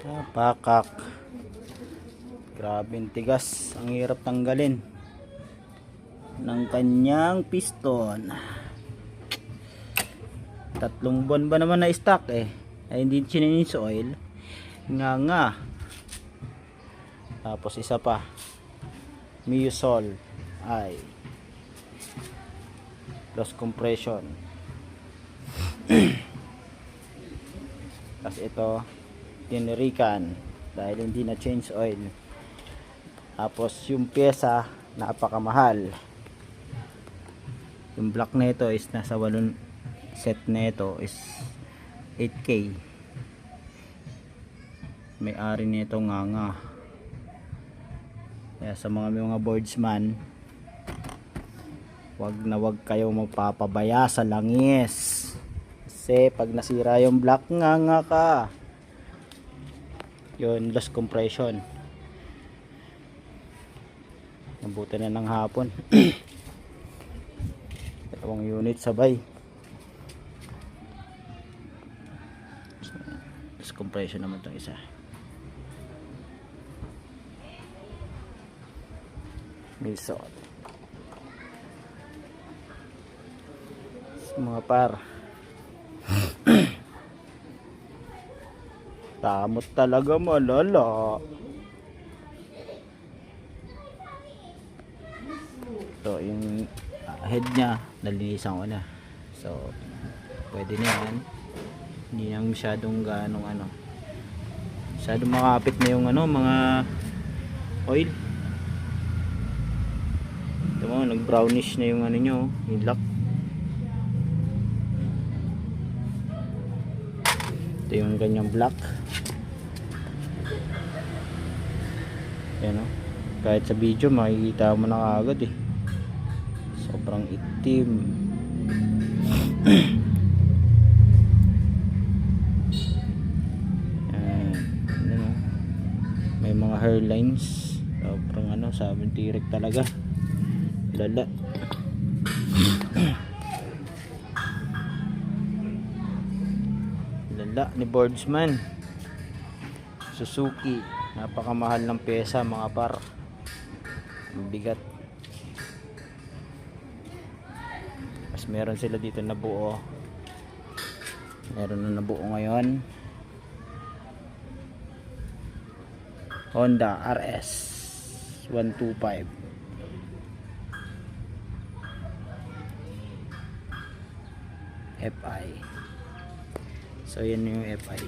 Pakak. Grabe yung tigas. Ang hirap tanggalin ng kanyang piston. 3 buwan ba naman na stock eh. Ay hindi chininis oil. Nga. Tapos isa pa. Miusol. Ay. Loss compression. Tapos ito. Tinirikan. Dahil hindi na change oil. Tapos yung pyesa napakamahal. Yung block na ito is nasa 8 set na ito is 8K. May-ari nito nga. Kaya sa mga boardsman, wag kayo magpapabaya sa langis. Kasi pag nasira yung block nga ka. Yun, loss compression. Nabuti na ng hapon. 2 unit sabay. Loss compression naman itong isa. Milsol. Mga par. Tamot talaga malala. So yung head nya nalinisan ko na. So pwede na yan. Hindi na masyadong masyadong makapit na yung mga oil. Ito mo, nag brownish na yung nyo, yung lock. Ito yung ganyang black. Ayan o. Kahit sa video makikita mo na agad eh. Sobrang itim. Ayan o. May mga hairlines. Sobrang sabing tirik talaga. Lala. Lala ni boardsman. Suzuki. Napakamahal ng pyesa mga par. Ang bigat. Mas meron sila dito na buo. Meron na nabuo ngayon. Honda RS 125. FI. So yan yung FI.